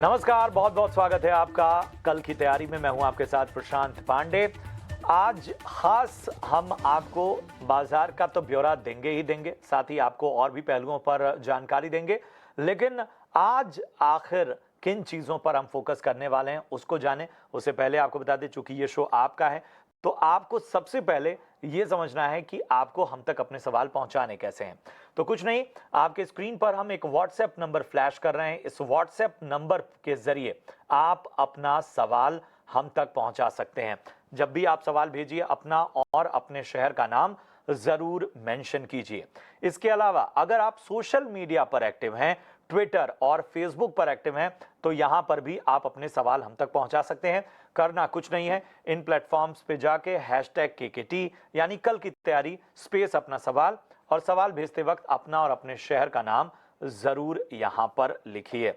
नमस्कार, बहुत बहुत स्वागत है आपका कल की तैयारी में। मैं हूं आपके साथ प्रशांत पांडे। आज खास हम आपको बाजार का तो ब्यौरा देंगे ही देंगे, साथ ही आपको और भी पहलुओं पर जानकारी देंगे। लेकिन आज आखिर किन चीज़ों पर हम फोकस करने वाले हैं उसको जाने उससे पहले आपको बता दें, चूंकि ये शो आपका है तो आपको सबसे पहले ये समझना है कि आपको हम तक अपने सवाल पहुंचाने कैसे हैं। तो कुछ नहीं, आपके स्क्रीन पर हम एक व्हाट्सएप नंबर फ्लैश कर रहे हैं। इस व्हाट्सएप नंबर के जरिए आप अपना सवाल हम तक पहुंचा सकते हैं। जब भी आप सवाल भेजिए, अपना और अपने शहर का नाम जरूर मेंशन कीजिए। इसके अलावा अगर आप सोशल मीडिया पर एक्टिव हैं, ट्विटर और फेसबुक पर एक्टिव हैं, तो यहां पर भी आप अपने सवाल हम तक पहुंचा सकते हैं। करना कुछ नहीं है, इन प्लेटफॉर्म्स पे जाके #KKT यानी कल की तैयारी स्पेस अपना सवाल, और सवाल भेजते वक्त अपना और अपने शहर का नाम जरूर यहां पर लिखिए।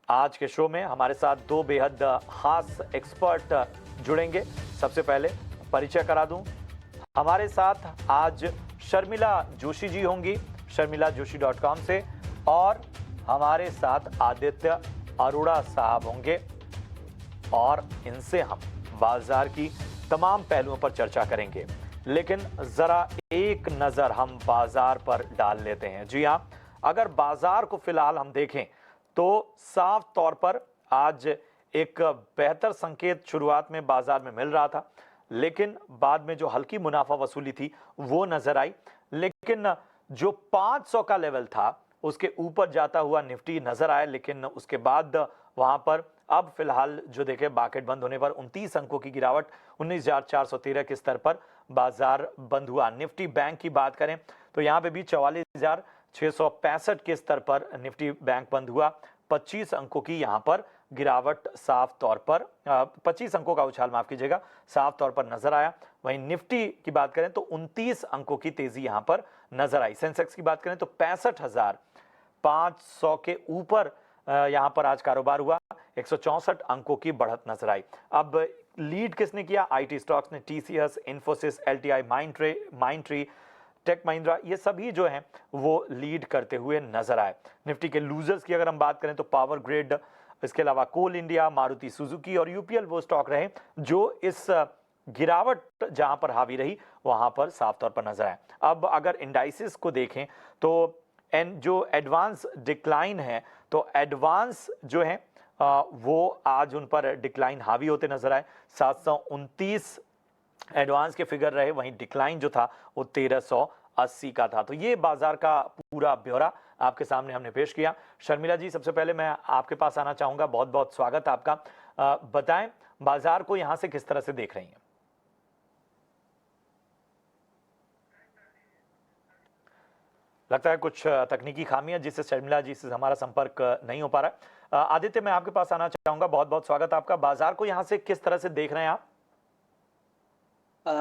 आज के शो में हमारे साथ दो बेहद खास एक्सपर्ट जुड़ेंगे। सबसे पहले परिचय करा दूं, हमारे साथ आज शर्मिला जोशी जी होंगी sharmilajoshi.com से, और हमारे साथ आदित्य अरोड़ा साहब होंगे, और इनसे हम बाजार की तमाम पहलुओं पर चर्चा करेंगे। लेकिन जरा एक नजर हम बाजार पर डाल लेते हैं। जी हाँ, अगर बाजार को फिलहाल हम देखें तो साफ तौर पर आज एक बेहतर संकेत शुरुआत में बाजार में मिल रहा था, लेकिन बाद में जो हल्की मुनाफा वसूली थी वो नजर आई। लेकिन जो 500 का लेवल था उसके ऊपर जाता हुआ निफ्टी नजर आया, लेकिन उसके बाद वहां पर अब फिलहाल जो देखे मार्केट बंद होने पर 29 अंकों की गिरावट, 19,413 के स्तर पर बाजार बंद हुआ। निफ्टी बैंक की बात करें तो यहाँ पे भी 44,665 के स्तर पर निफ्टी बैंक बंद हुआ। 25 अंकों की यहाँ पर गिरावट साफ तौर पर 25 अंकों का उछाल, माफ कीजिएगा, साफ तौर पर नजर आया। वहीं निफ्टी की बात करें तो 29 अंकों की तेजी यहां पर नजर आई। सेंसेक्स की बात करें तो 65,500 के ऊपर यहां पर आज कारोबार हुआ। 164 अंकों की बढ़त नजर आई। अब लीड किसने किया? आईटी स्टॉक्स ने, टीसीएस, इन्फोसिस, एलटीआई, माइंडट्री, टेक महिंद्रा, ये सभी जो हैं वो लीड करते हुए नजर आए। निफ्टी के लूजर्स की अगर हम बात करें तो पावर ग्रिड, इसके अलावा कोल इंडिया, मारुति सुजुकी और यूपीएल वो स्टॉक रहे जो इस गिरावट जहां पर हावी रही वहां पर साफ तौर पर नजर आए। अब अगर इंडाइसिस को देखें तो जो एडवांस डिक्लाइन है, तो एडवांस जो है वो आज उन पर डिक्लाइन हावी होते नजर आए। 729 एडवांस के फिगर रहे, वहीं डिक्लाइन जो था वो 1380 का था। तो ये बाजार का पूरा ब्यौरा आपके सामने हमने पेश किया। शर्मिला जी, सबसे पहले मैं आपके पास आना चाहूंगा, बहुत बहुत स्वागत आपका। बताएं बाजार को यहां से किस तरह से देख रही हैं? लगता है कुछ तकनीकी खामियां जिससे शर्मिला जी से हमारा संपर्क नहीं हो पा रहा है। आदित्य, मैं आपके पास आना चाहूंगा, बहुत बहुत स्वागत आपका। बाजार को यहां से किस तरह से देख रहे हैं आप?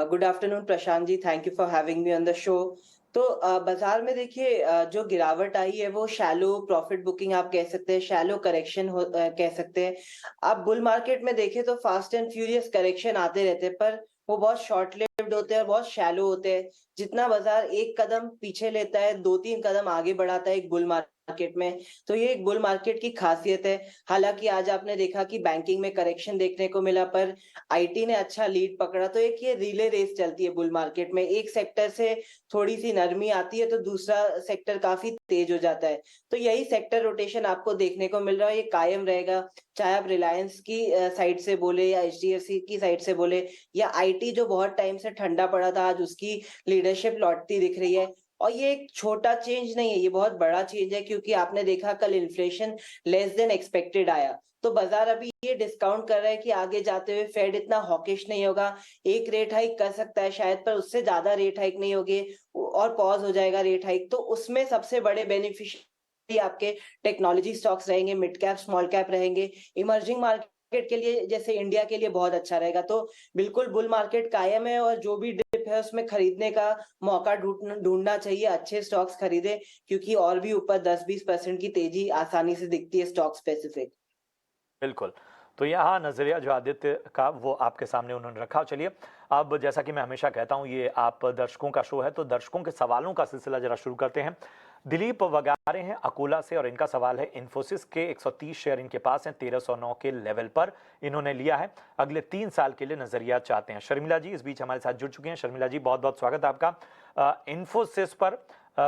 Good afternoon Prashant ji, thank you for having me on the show. तो बाजार में देखिए, जो गिरावट आई है वो शैलो प्रॉफिट बुकिंग आप कह सकते हैं, शैलो करेक्शन कह सकते हैं। आप बुल मार्केट में देखें तो फास्ट एंड फ्यूरियस करेक्शन आते रहते हैं, पर वो बहुत शॉर्ट लिव्ड होते हैं और बहुत शैलो होते हैं। जितना बाजार एक कदम पीछे लेता है, 2-3 कदम आगे बढ़ाता है एक बुल मार्केट में, तो ये एक बुल मार्केट की खासियत है। हालांकि आज आपने देखा कि बैंकिंग में करेक्शन देखने को मिला, पर आईटी ने अच्छा लीड पकड़ा। तो एक ये रिले रेस चलती है बुल मार्केट में, एक सेक्टर से थोड़ी सी नरमी आती है तो दूसरा सेक्टर काफी तेज हो जाता है। तो यही सेक्टर रोटेशन आपको देखने को मिल रहा है, ये कायम रहेगा। चाहे आप रिलायंस की साइड से बोले या एचडीएफसी की साइड से बोले, या आईटी जो बहुत टाइम से ठंडा पड़ा था, आज उसकी लीडरशिप लौटती दिख रही है। और ये एक छोटा चेंज नहीं है, ये बहुत बड़ा चेंज है, क्योंकि आपने देखा कल इन्फ्लेशन लेस देन एक्सपेक्टेड आया। तो बाजार अभी ये डिस्काउंट कर रहा है कि आगे जाते हुए फेड इतना हॉकिश नहीं होगा। एक रेट हाइक कर सकता है शायद, पर उससे ज्यादा रेट हाइक नहीं होगी और पॉज हो जाएगा रेट हाइक। तो उसमें सबसे बड़े बेनिफिशियरी आपके टेक्नोलॉजी स्टॉक्स रहेंगे, मिड कैप स्मॉल कैप रहेंगे। इमर्जिंग मार्केट के लिए जैसे इंडिया के लिए बहुत अच्छा रहेगा। तो बिल्कुल बुल मार्केट कायम है, और जो भी डिप है उसमें खरीदने का मौका ढूंढना चाहिए। अच्छे स्टॉक्स खरीदे, क्योंकि और भी ऊपर 10-20% की तेजी आसानी से दिखती है स्टॉक स्पेसिफिक। बिल्कुल। तो यहाँ नजरिया जो आदित्य का वो आपके सामने उन्होंने रखा। चलिए, अब जैसा कि मैं हमेशा कहता हूँ, ये आप दर्शकों का शो है, तो दर्शकों के सवालों का सिलसिला जरा शुरू करते हैं। दिलीप वगारे हैं अकोला से और इनका सवाल है इन्फोसिस के 130 शेयर इनके पास हैं, 1309 के लेवल पर इन्होंने लिया है, अगले 3 साल के लिए नजरिया चाहते हैं। शर्मिला जी इस बीच हमारे साथ जुड़ चुके हैं। शर्मिला जी बहुत बहुत स्वागत है आपका। इन्फोसिस पर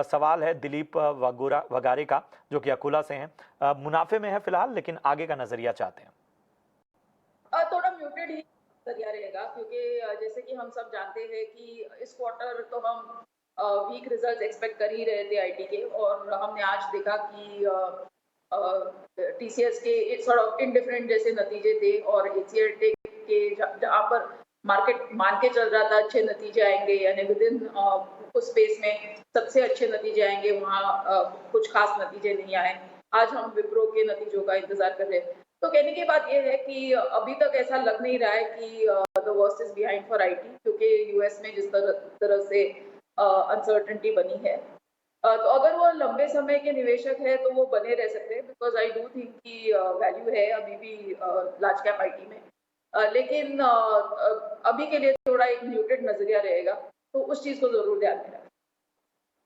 सवाल है दिलीप वगारे का, जो कि अकोला से हैं। मुनाफे में है फिलहाल, लेकिन आगे का नजरिया चाहते हैं। थोड़ा म्यूटेड ही नजरिया रहेगा, क्योंकि जैसे कि हम सब जानते हैं कि इस क्वार्टर तो हम वीक रिजल्ट्स एक्सपेक्ट कर ही रहे थे आईटी के, और हमने आज देखा कि टीसीएस के सॉर्ट ऑफ इनडिफरेंट जैसे नतीजे थे, और एचसीएल टेक के जहाँ पर मार्केट मान के चल रहा था अच्छे नतीजे आएंगे, यानी विद इन उस स्पेस में सबसे अच्छे नतीजे आएंगे, वहाँ कुछ खास नतीजे नहीं आए। आज हम विप्रो के नतीजों का इंतजार कर रहे हैं। तो कहने की बात यह है कि अभी तक ऐसा लग नहीं रहा है कि the worst is behind for IT, क्योंकि यूएस में जिस तरह से अनसर्टेनिटी बनी है, तो अगर वो लंबे समय के निवेशक है तो वो बने रह सकते हैं, बिकॉज आई डू थिंक कि वैल्यू है अभी भी लार्ज कैप आईटी में। लेकिन अभी के लिए थोड़ा एक म्यूटेड नजरिया रहेगा, तो उस चीज को जरूर ध्यान में रखें।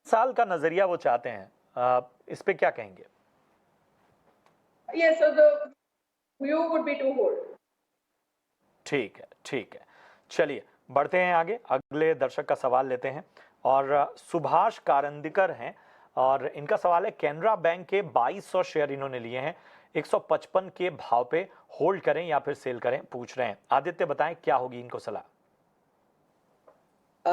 साल का नजरिया वो चाहते हैं, इस पे क्या कहेंगे? Yes, so the view would be to hold. ठीक है, ठीक है। चलिए बढ़ते हैं आगे, अगले दर्शक का सवाल लेते हैं। और सुभाष कारंदिकर हैं और इनका सवाल है कैनरा बैंक के 2200 शेयर इन्होंने लिए हैं, 155 के भाव पे होल्ड करें या फिर सेल करें, पूछ रहे हैं। आदित्य बताएं क्या होगी इनको सलाह।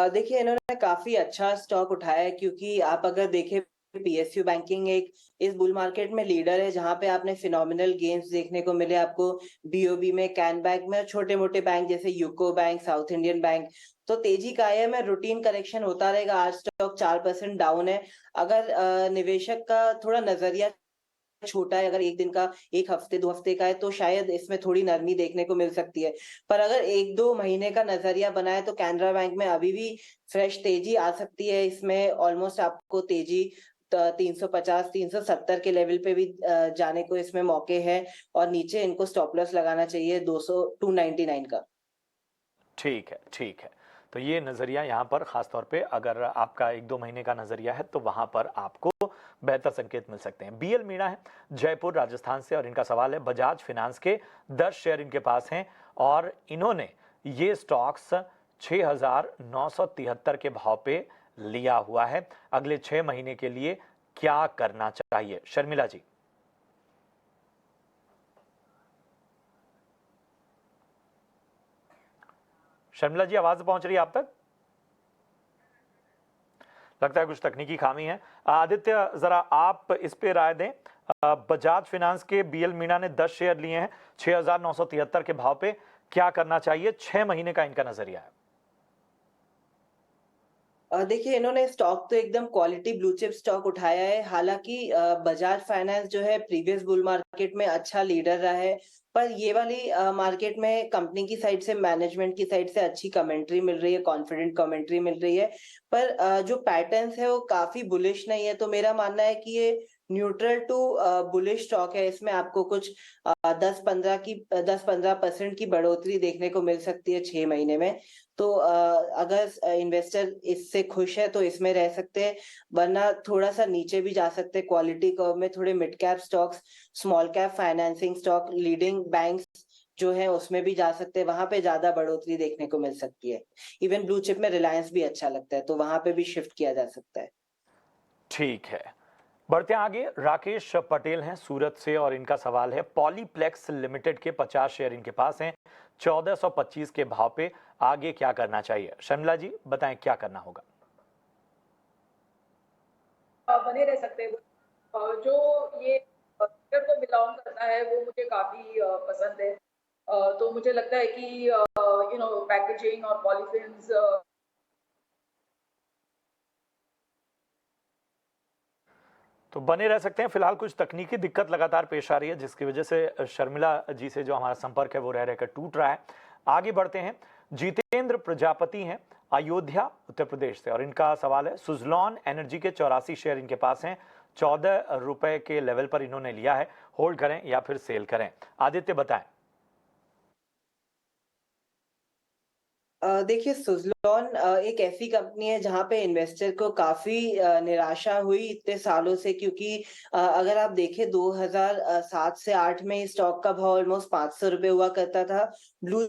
देखिए इन्होंने काफी अच्छा स्टॉक उठाया है, क्योंकि आप अगर देखें पीएसयू बैंकिंग एक इस बुल मार्केट में लीडर है, जहां पे आपने फिनोमिनल गेन्स देखने को मिले आपको बीओबी में, कैन बैंक में, छोटे मोटे बैंक जैसे UCO bank, south Indian bank. तो तेजी कायम है, रूटीन करेक्शन होता रहेगा। आज स्टॉक 4% डाउन है। अगर निवेशक का थोड़ा नजरिया छोटा है, अगर एक दिन का, एक हफ्ते 2 हफ्ते का है, तो शायद इसमें थोड़ी नरमी देखने को मिल सकती है। पर अगर 1-2 महीने का नजरिया बनाए तो कैनरा बैंक में अभी भी फ्रेश तेजी आ सकती है। इसमें ऑलमोस्ट आपको तेजी 350 370 के लेवल पे भी जाने को इसमें मौके हैं, और नीचे इनको स्टॉप लॉस लगाना चाहिए 299 का। ठीक है, ठीक है। तो ये नज़रिया यहाँ पर ख़ास तौर पे अगर आपका 1-2 महीने का नज़रिया है तो वहाँ पर आपको बेहतर संकेत मिल सकते हैं। बीएल मीणा है जयपुर राजस्थान से और इनका सवाल है बजाज फिनांस के 10 शेयर इनके पास हैं और इन्होंने ये स्टॉक्स 6,973 के भाव पे लिया हुआ है, अगले 6 महीने के लिए क्या करना चाहिए? शर्मिला जी। शर्मिला जी आवाज पहुंच रही है आप तक? लगता है कुछ तकनीकी खामी है। आदित्य जरा आप इस पे राय दें। बजाज फिनांस के बीएल मीणा ने 10 शेयर लिए हैं 6,973 के भाव पे, क्या करना चाहिए? 6 महीने का इनका नजरिया है। देखिए इन्होंने स्टॉक तो एकदम क्वालिटी ब्लू चिप स्टॉक उठाया है। हालांकि बजाज फाइनेंस जो है प्रीवियस बुल मार्केट में अच्छा लीडर रहा है, पर ये वाली मार्केट में कंपनी की साइड से, मैनेजमेंट की साइड से अच्छी कमेंट्री मिल रही है, कॉन्फिडेंट कमेंट्री मिल रही है, पर जो पैटर्न्स है वो काफी बुलिश नहीं है। तो मेरा मानना है कि ये न्यूट्रल टू बुलिश स्टॉक है। इसमें आपको कुछ 10-15% की बढ़ोतरी देखने को मिल सकती है 6 महीने में। तो अगर इन्वेस्टर इससे खुश है तो इसमें रह सकते हैं, वरना थोड़ा सा नीचे भी जा सकते हैं। क्वालिटी कर्व में थोड़े mid cap stocks, small cap financing stock, leading banks जो है उसमें भी जा सकते हैं, वहां पे ज्यादा बढ़ोतरी देखने को मिल सकती है। इवन ब्लू चिप में रिलायंस भी अच्छा लगता है, तो वहां पे भी शिफ्ट किया जा सकता है। ठीक है, बढ़ते हैं आगे। राकेश पटेल हैं सूरत से और इनका सवाल है पॉलीप्लेक्स लिमिटेड के 50 शेयर इनके पास हैं 1425 के भाव पे, आगे क्या करना चाहिए? शर्मिला जी बताएं क्या करना होगा। बने रह सकते हैं। जो ये सेक्टर को बिलोंग करता है वो मुझे काफी पसंद है। तो मुझे लगता है कि पैकेजिंग और पॉलीफिन्स तो बने रह सकते हैं। फिलहाल कुछ तकनीकी दिक्कत लगातार पेश आ रही है, जिसकी वजह से शर्मिला जी से जो हमारा संपर्क है वो रह रहकर टूट रहा है। आगे बढ़ते हैं। जितेंद्र प्रजापति हैं अयोध्या उत्तर प्रदेश से और इनका सवाल है सुजलॉन एनर्जी के 84 शेयर इनके पास हैं, 14 रुपए के लेवल पर इन्होंने लिया है, होल्ड करें या फिर सेल करें? आदित्य बताएं। देखिए सुज़लॉन एक ऐसी कंपनी है जहाँ पे इन्वेस्टर को काफ़ी निराशा हुई इतने सालों से, क्योंकि अगर आप देखें 2007 से 8 में इस स्टॉक का भाव ऑलमोस्ट ₹500 हुआ करता था। ब्लू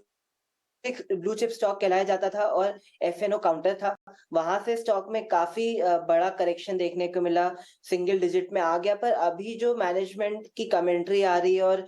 एक ब्लू चिप स्टॉक कहलाया जाता था और एफएनओ काउंटर था। वहाँ से स्टॉक में काफ़ी बड़ा करेक्शन देखने को मिला, सिंगल डिजिट में आ गया। पर अभी जो मैनेजमेंट की कमेंट्री आ रही है और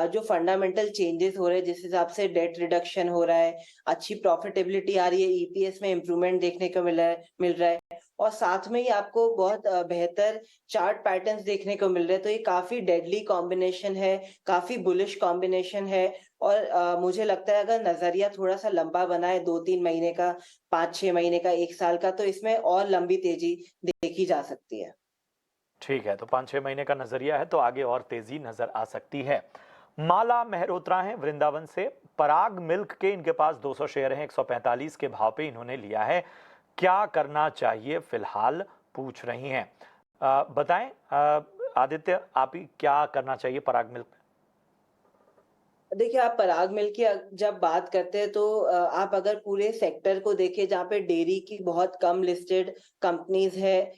जो फंडामेंटल चेंजेस हो रहे हैं, जिस हिसाब से डेट रिडक्शन हो रहा है, अच्छी प्रॉफिटेबिलिटी आ रही है, ईपीएस में इम्प्रूवमेंट देखने को मिल रहा है और साथ में ही आपको बहुत बेहतर चार्ट पैटर्न्स देखने को मिल रहे हैं। तो ये काफ़ी डेडली कॉम्बिनेशन है, काफ़ी बुलिश कॉम्बिनेशन है और मुझे लगता है अगर नज़रिया थोड़ा-सा लंबा बनाए 2-3 महीने का, 5-6 महीने का, 1 साल का, तो इसमें और लंबी तेज़ी देखी जा सकती है। ठीक है, तो 5-6 महीने का नजरिया है तो आगे और तेजी नजर आ सकती है। माला मेहरोत्रा हैं वृंदावन से। पराग मिल्क के इनके पास 200 शेयर हैं, 145 के भाव पे इन्होंने लिया है। क्या करना चाहिए फिलहाल, पूछ रही हैं। बताएं आदित्य, आप ही क्या करना चाहिए पराग मिल्क में? देखिए, आप पराग मिल की जब बात करते हैं तो आप अगर पूरे सेक्टर को देखें जहाँ पे डेयरी की बहुत कम लिस्टेड कंपनीज़ है,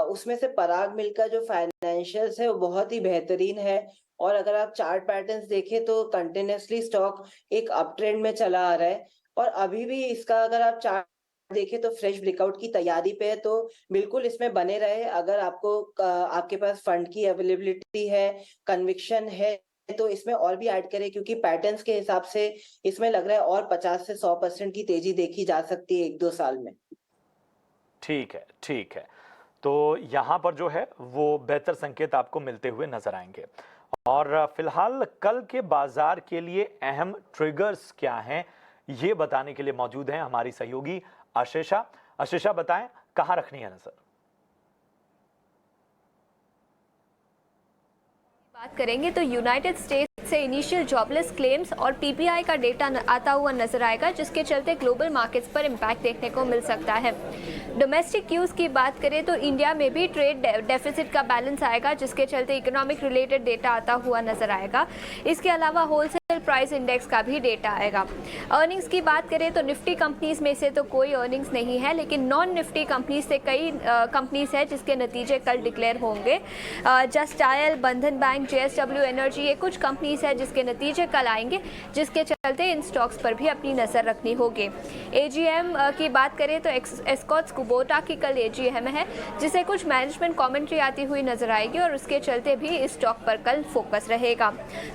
उसमें से पराग मिल का जो फाइनेंशियल्स है वो बहुत ही बेहतरीन है। और अगर आप चार्ट पैटर्न्स देखें तो कंटिन्यूअसली स्टॉक एक अप ट्रेंड में चला आ रहा है और अभी भी इसका अगर आप चार्ट देखें तो फ्रेश ब्रेकआउट की तैयारी पे है, तो बिल्कुल इसमें बने रहे। अगर आपके पास फंड की अवेलेबिलिटी है, कन्विक्शन है, तो इसमें और भी ऐड करें, क्योंकि पैटर्न्स के हिसाब से इसमें लग रहा है और 50 से 100% की तेजी देखी जा सकती है 1-2 साल में। ठीक है, ठीक है। तो यहाँ पर जो है वो बेहतर संकेत आपको मिलते हुए नजर आएंगे। और फिलहाल कल के बाजार के लिए अहम ट्रिगर्स क्या हैं, ये बताने के लिए मौजूद हैं हमारी सहयोगी आशीषा। आशीषा, बताएं कहाँ रखनी है नजर? बात करेंगे तो यूनाइटेड स्टेट्स से इनिशियल जॉबलेस क्लेम्स और पीपीआई का डेटा आता हुआ नजर आएगा, जिसके चलते ग्लोबल मार्केट्स पर इम्पैक्ट देखने को मिल सकता है। डोमेस्टिक क्यूज की बात करें तो इंडिया में भी ट्रेड डेफिसिट का बैलेंस आएगा, जिसके चलते इकोनॉमिक रिलेटेड डेटा आता हुआ नजर आएगा। इसके अलावा होलसेल प्राइस इंडेक्स का भी डेटा आएगा। अर्निंग्स की बात करें तो निफ्टी कंपनीज में से तो कोई अर्निंग्स नहीं है, लेकिन नॉन निफ्टी कंपनीज से कई कंपनीज है जिसके नतीजे कल डिक्लेयर होंगे। जस्ट डायल, बंधन बैंक, जेएसडब्ल्यू एनर्जी, ये कुछ कंपनीज है जिसके नतीजे कल आएंगे, जिसके चलते इन स्टॉक्स पर भी अपनी नजर रखनी होगी। एजीएम की बात करें तो एस्कॉट्स कुबोटा की कल एजीएम है, जिसे कुछ मैनेजमेंट कमेंट्री आती हुई नजर आएगी और उसके चलते भी इस स्टॉक पर कल फोकस रहेगा।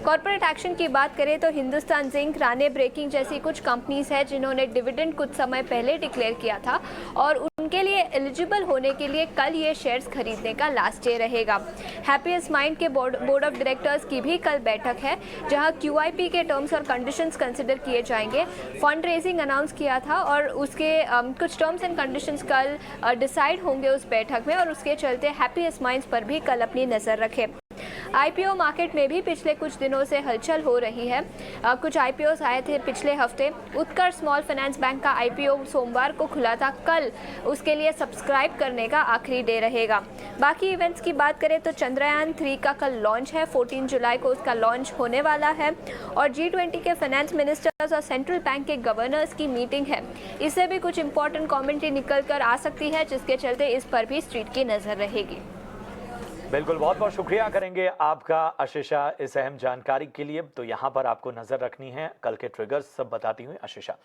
कॉर्पोरेट एक्शन की बात करें तो हिंदुस्तान जिंक, राणे ब्रेकिंग जैसी कुछ कंपनीज है जिन्होंने डिविडेंड कुछ समय पहले डिक्लेयर किया था और उनके लिए एलिजिबल होने के लिए कल ये शेयर्स खरीदने का लास्ट डे रहेगा। हैप्पीएस्ट माइंड के बोर्ड ऑफ डायरेक्टर्स की भी कल बैठक है, जहां क्यूआईपी के टर्म्स और कंडीशंस कंसिडर किए जाएंगे। फंड रेजिंग अनाउंस किया था और उसके कुछ टर्म्स एंड कंडीशंस कल डिसाइड होंगे उस बैठक में, और उसके चलते हैप्पीएस्ट माइंड्स पर भी कल अपनी नजर रखें। आईपीओ मार्केट में भी पिछले कुछ दिनों से हलचल हो रही है। कुछ आईपीओस आए थे पिछले हफ्ते। उत्कर्ष स्मॉल फाइनेंस बैंक का आईपीओ सोमवार को खुला था। कल उसके लिए सब्सक्राइब करने का आखिरी डे रहेगा। बाकी इवेंट्स की बात करें तो चंद्रयान 3 का कल लॉन्च है, 14 जुलाई को उसका लॉन्च होने वाला है। और G20 के फाइनेंस मिनिस्टर्स और सेंट्रल बैंक के गवर्नर्स की मीटिंग है, इससे भी कुछ इंपॉर्टेंट कमेंट्री निकल कर आ सकती है, जिसके चलते इस पर भी स्ट्रीट की नजर रहेगी। बिल्कुल, बहुत बहुत शुक्रिया करेंगे आपका आशीषा इस अहम जानकारी के लिए। तो यहाँ पर आपको नजर रखनी है कल के ट्रिगर्स सब बताती हुई आशीषा।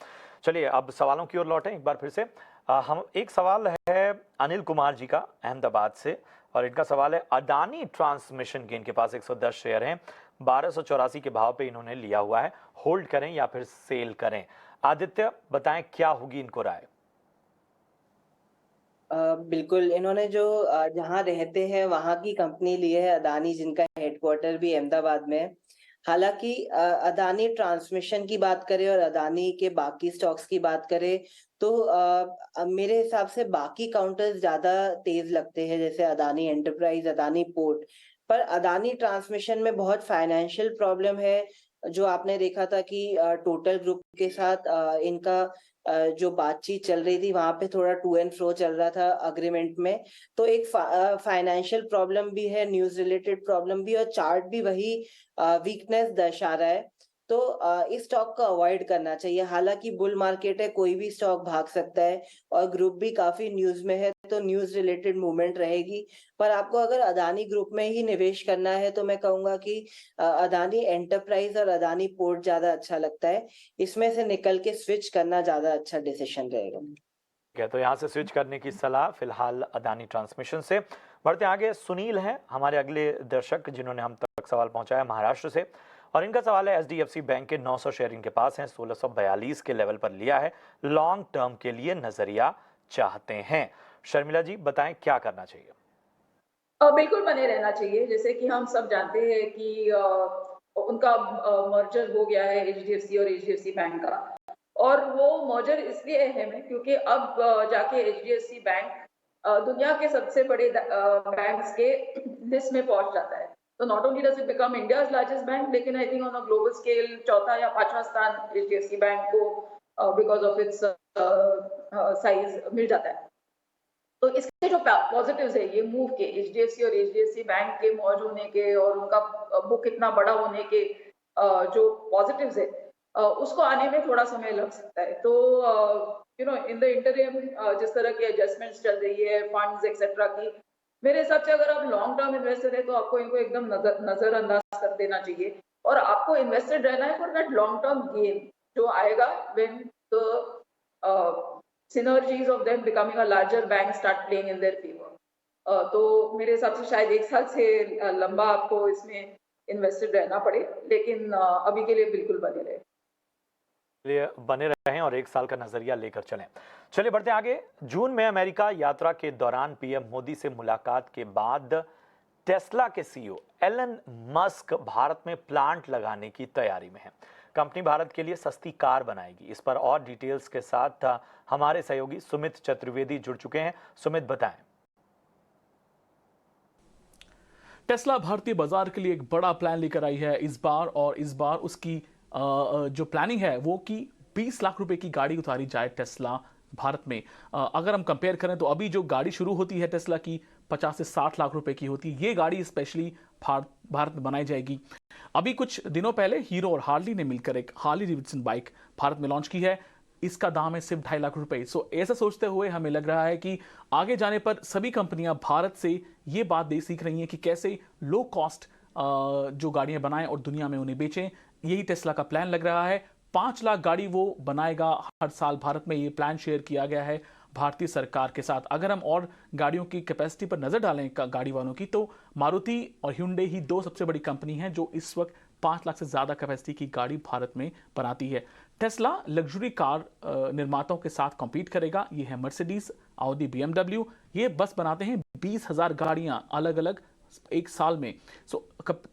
चलिए अब सवालों की ओर लौटें एक बार फिर से। हम एक सवाल है अनिल कुमार जी का अहमदाबाद से, और इनका सवाल है अडानी ट्रांसमिशन के इनके पास 110 शेयर हैं, 1284 के भाव पे इन्होंने लिया हुआ है। होल्ड करें या फिर सेल करें? आदित्य, बताएं क्या होगी इनको राय? बिल्कुल, इन्होंने जो जहाँ रहते हैं वहाँ की कंपनी ली है अदानी, जिनका हेडक्वार्टर भी अहमदाबाद में है। हालाँकि अदानी ट्रांसमिशन की बात करें और अदानी के बाकी स्टॉक्स की बात करें तो मेरे हिसाब से बाकी काउंटर्स ज़्यादा तेज़ लगते हैं, जैसे अदानी एंटरप्राइज, अदानी पोर्ट। पर अदानी ट्रांसमिशन में बहुत फाइनेंशियल प्रॉब्लम है, जो आपने देखा था कि टोटल ग्रुप के साथ इनका जो बातचीत चल रही थी वहां पे थोड़ा टू एंड फ्रो चल रहा था अग्रीमेंट में। तो एक फाइनेंशियल प्रॉब्लम भी है, न्यूज रिलेटेड प्रॉब्लम भी, और चार्ट भी वही वीकनेस दर्शा रहा है। तो इस स्टॉक को अवॉइड करना चाहिए। हालांकि बुल मार्केट है, कोई भी स्टॉक भाग सकता है और ग्रुप भी काफी न्यूज में है, तो न्यूज रिलेटेड मूवमेंट रहेगी। पर आपको अगर अदानी ग्रुप में ही निवेश करना है तो मैं कहूंगा कि अदानी एंटरप्राइज और अदानी पोर्ट ज्यादा अच्छा लगता है। इसमें से निकल के स्विच करना ज्यादा अच्छा डिसीजन रहेगा। ठीक है, तो यहाँ से स्विच करने की सलाह फिलहाल अदानी ट्रांसमिशन से। बढ़ते आगे, सुनील हैं हमारे अगले दर्शक जिन्होंने हम तक सवाल पहुंचाया महाराष्ट्र से, और इनका सवाल है एचडीएफसी बैंक के 900 शेयर इनके पास हैं, 1642 के लेवल पर लिया है, लॉन्ग टर्म के लिए नजरिया चाहते हैं। शर्मिला जी बताएं क्या करना चाहिए। बिल्कुल बने रहना चाहिए। जैसे कि हम सब जानते हैं कि उनका मर्जर हो गया है एचडीएफसी और एचडीएफसी बैंक का, और वो मर्जर इसलिए अहम है क्योंकि अब जाके एचडीएफसी बैंक दुनिया के सबसे बड़े बैंक्स के लिस्ट में पहुंच जाता है। तो not only does it become India's largest bank, लेकिन I think on a global scale चौथा या पांचवा स्थान एचडीएफसी बैंक को बिकॉज ऑफ इट्स साइज मिल जाता है। तो इसके जो पॉजिटिव्स है ये मूव के, एचडीएफसी और एचडीएफसी बैंक के मर्ज होने के और उनका बुक इतना बड़ा होने के जो पॉजिटिव्स है उसको आने में थोड़ा समय लग सकता है। तो you know in the interim जिस तरह की एडजस्टमेंट्स चल रही है फंड्स एक्सेट्रा की, मेरे हिसाब से अगर आप लॉन्ग टर्म इन्वेस्टर है तो आपको इनको एकदम नजरअंदाज कर देना चाहिए और आपको इन्वेस्टेड रहना है for that long term gain जो आएगा when the synergies of them becoming a larger bank start playing in their favor. तो मेरे हिसाब से शायद 1 साल से लंबा आपको इसमें इन्वेस्टेड रहना पड़े, लेकिन अभी के लिए बिल्कुल बने रहें और 1 साल का नजरिया लेकर चलें। चलिए बढ़ते आगे। जून में अमेरिका यात्रा के दौरान पीएम मोदी से मुलाकात के बाद टेस्ला के सीईओ एलन मस्क भारत में प्लांट लगाने की तैयारी में है। कंपनी भारत के लिए सस्ती कार बनाएगी। इस पर और डिटेल्स के साथ हमारे सहयोगी सुमित चतुर्वेदी जुड़ चुके हैं। सुमित बताएं। टेस्ला भारतीय बाजार के लिए एक बड़ा प्लान लेकर आई है इस बार, और इस बार उसकी जो प्लानिंग है वो कि 20 लाख रुपए की गाड़ी उतारी जाए टेस्ला भारत में। अगर हम कंपेयर करें तो अभी जो गाड़ी शुरू होती है टेस्ला की 50 से 60 लाख रुपए की होती है। ये गाड़ी स्पेशली भारत में बनाई जाएगी। अभी कुछ दिनों पहले हीरो और हार्ली ने मिलकर एक हार्ली डेविडसन बाइक भारत में लॉन्च की है। इसका दाम है सिर्फ 2.5 लाख रुपए। सो ऐसा सोचते हुए हमें लग रहा है कि आगे जाने पर सभी कंपनियां भारत से ये बात सीख रही हैं कि कैसे लो कॉस्ट जो गाड़ियां बनाएं और दुनिया में उन्हें बेचें। यही टेस्ला का प्लान लग रहा है। 5 लाख गाड़ी वो बनाएगा हर साल भारत में। ये प्लान शेयर किया गया है भारतीय सरकार के साथ। अगर हम और गाड़ियों की कैपेसिटी पर नजर डालें गाड़ी वालों की, तो मारुति और hyundai ही 2 सबसे बड़ी कंपनी हैं जो इस वक्त 5 लाख से ज्यादा कैपेसिटी की गाड़ी भारत में बनाती है। टेस्ला लग्जरी कार निर्माताओं के साथ कॉम्पीट करेगा। ये है मर्सिडीज, ऑडी, BMW। ये बस बनाते हैं 20,000 गाड़ियां अलग अलग एक साल में। सो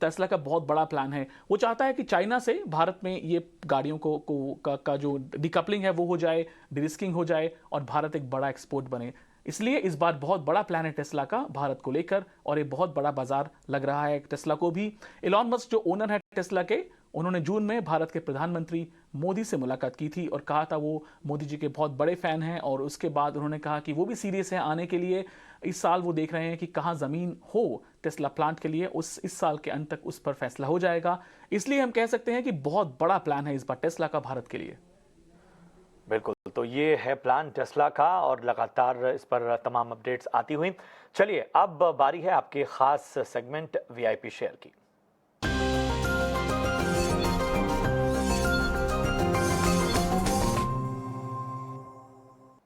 टेस्ला का बहुत बड़ा प्लान है। वो चाहता है कि चाइना से भारत में ये गाड़ियों का जो डिकपलिंग है वो हो जाए, डिरिस्किंग हो जाए और भारत एक बड़ा एक्सपोर्ट बने। इसलिए इस बार बहुत बड़ा प्लान है टेस्ला का भारत को लेकर, और ये बहुत बड़ा बाजार लग रहा है टेस्ला को भी। एलॉन मस्क जो ओनर है टेस्ला के, उन्होंने जून में भारत के प्रधानमंत्री मोदी से मुलाकात की थी और कहा था वो मोदी जी के बहुत बड़े फैन हैं। और उसके बाद उन्होंने कहा कि वो भी सीरियस है आने के लिए। इस साल वो देख रहे हैं कि कहाँ ज़मीन हो टेस्ला प्लांट के लिए। इस साल के अंत तक उस पर फैसला हो जाएगा। इसलिए हम कह सकते हैं कि बहुत बड़ा प्लान है इस बार टेस्ला का भारत के लिए। बिल्कुल, तो ये है प्लान टेस्ला का और लगातार इस पर तमाम अपडेट्स आती हुई। चलिए अब बारी है आपके खास सेगमेंट वीआईपी शेयर की।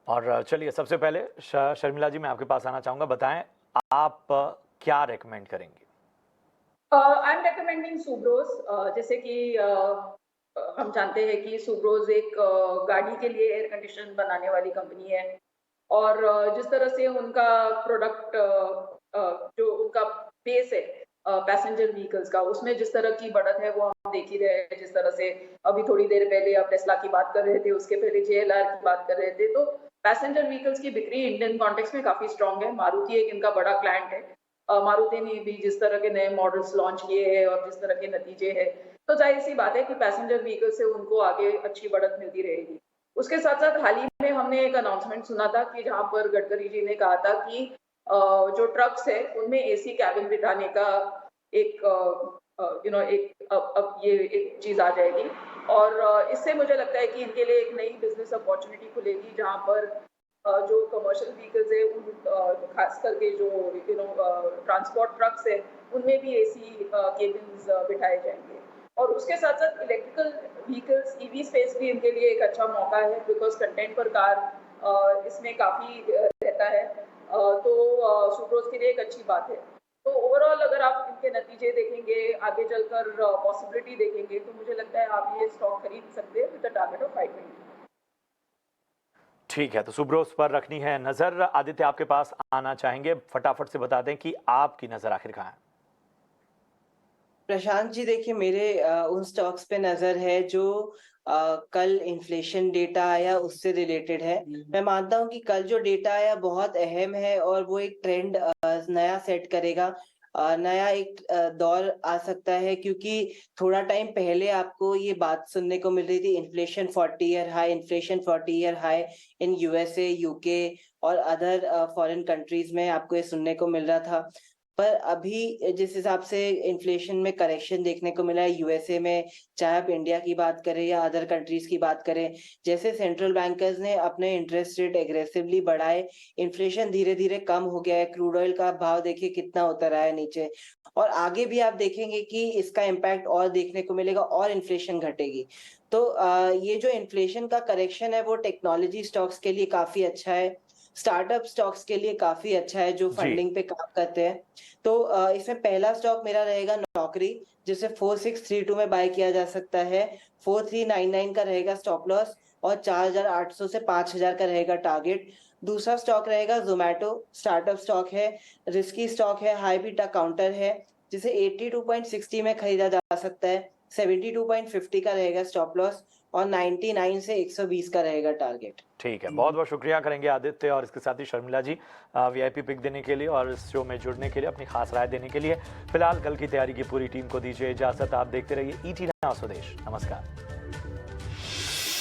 और चलिए सबसे पहले शर्मिला जी मैं आपके पास आना चाहूंगा। बताएं आप क्या रेकमेंड करेंगे? I am recommending Subros. जैसे कि हम जानते हैं कि सुब्रोज एक गाड़ी के लिए एयर कंडीशन बनाने वाली कंपनी है, और जिस तरह से उनका प्रोडक्ट जो उनका बेस है पैसेंजर व्हीकल्स का, उसमें जिस तरह की बढ़त है वो हम देख ही रहे हैं। जिस तरह से अभी थोड़ी देर पहले आप टेस्ला की बात कर रहे थे, उसके पहले JLR की बात कर रहे थे, तो पैसेंजर व्हीकल्स की बिक्री इंडियन कॉन्टेक्स्ट में काफी स्ट्रांग है। मारुति एक इनका बड़ा क्लाइंट है। मारुति ने भी जिस तरह के नए मॉडल्स लॉन्च किए हैं और जिस तरह के नतीजे हैं, तो जाहिर सी बात है कि पैसेंजर व्हीकल से उनको आगे अच्छी बढ़त मिलती रहेगी। उसके साथ साथ हाल ही में हमने एक अनाउंसमेंट सुना था कि जहां पर गडकरी जी ने कहा था कि जो ट्रक्स है उनमें AC कैबिन बिठाने का एक एक अब ये एक चीज आ जाएगी और इससे मुझे लगता है कि इनके लिए एक नई बिजनेस अपॉर्चुनिटी खुलेगी जहां पर जो कमर्शियल व्हीकल्स है उन खास करके जो ट्रांसपोर्ट ट्रक्स है उनमें भी एसी केबिन्स बिठाए जाएंगे और उसके साथ साथ इलेक्ट्रिकल व्हीकल्स ईवी स्पेस भी इनके लिए एक अच्छा मौका है बिकॉज कंटेंट पर कार इसमें काफ़ी रहता है तो सुप्रोज के लिए एक अच्छी बात है। तो ओवरऑल अगर आप इनके नतीजे देखेंगे आगे चलकर पॉसिबिलिटी देखेंगे तो मुझे लगता है आप ये स्टॉक खरीद सकते हैं विद द टारगेट ऑफ 520। ठीक है, तो सुब्रोस पर रखनी है नजर। आदित्य आपके पास आना चाहेंगे, फटाफट से बता दें कि आपकी नजर आखिर कहाँ है। प्रशांत जी देखिए मेरे उन स्टॉक्स पे नजर है जो कल इन्फ्लेशन डेटा आया उससे रिलेटेड है। मैं मानता हूं कि कल जो डेटा आया बहुत अहम है और वो एक ट्रेंड नया सेट करेगा। नया एक दौर आ सकता है क्योंकि थोड़ा टाइम पहले आपको ये बात सुनने को मिल रही थी inflation 40 year high in USA UK और अदर फॉरेन कंट्रीज में आपको ये सुनने को मिल रहा था। पर अभी जिस हिसाब से इन्फ्लेशन में करेक्शन देखने को मिला है यूएसए में, चाहे आप इंडिया की बात करें या अदर कंट्रीज की बात करें, जैसे सेंट्रल बैंकर्स ने अपने इंटरेस्ट रेट एग्रेसिवली बढ़ाए, इन्फ्लेशन धीरे धीरे कम हो गया है। क्रूड ऑयल का भाव देखिए कितना उतर आया है नीचे और आगे भी आप देखेंगे कि इसका इम्पैक्ट और देखने को मिलेगा और इन्फ्लेशन घटेगी। तो ये जो इन्फ्लेशन का करेक्शन है वो टेक्नोलॉजी स्टॉक्स के लिए काफी अच्छा है, स्टार्टअप स्टॉक्स के लिए काफी अच्छा है जो फंडिंग पे काम करते हैं। तो इसमें पहला स्टॉक मेरा रहेगा नौकरी, जिसे 4632 में बाय किया जा सकता है। 4399 का रहेगा स्टॉप लॉस और 4800 से 5000 का रहेगा टारगेट। दूसरा स्टॉक रहेगा जोमैटो, स्टार्टअप स्टॉक है, रिस्की स्टॉक है, हाई बीटा काउंटर है, जिसे 82.60 में खरीदा जा सकता है। 72.50 का रहेगा स्टॉप लॉस और 99 से 120 का रहेगा टारगेट। ठीक है, बहुत बहुत शुक्रिया करेंगे आदित्य और इसके साथ ही शर्मिला जी वीआईपी पिक देने के लिए और इस शो में जुड़ने के लिए, अपनी खास राय देने के लिए। फिलहाल कल की तैयारी की पूरी टीम को दीजिए इजाजत। आप देखते रहिए ईटी नाउ स्वदेश। नमस्कार।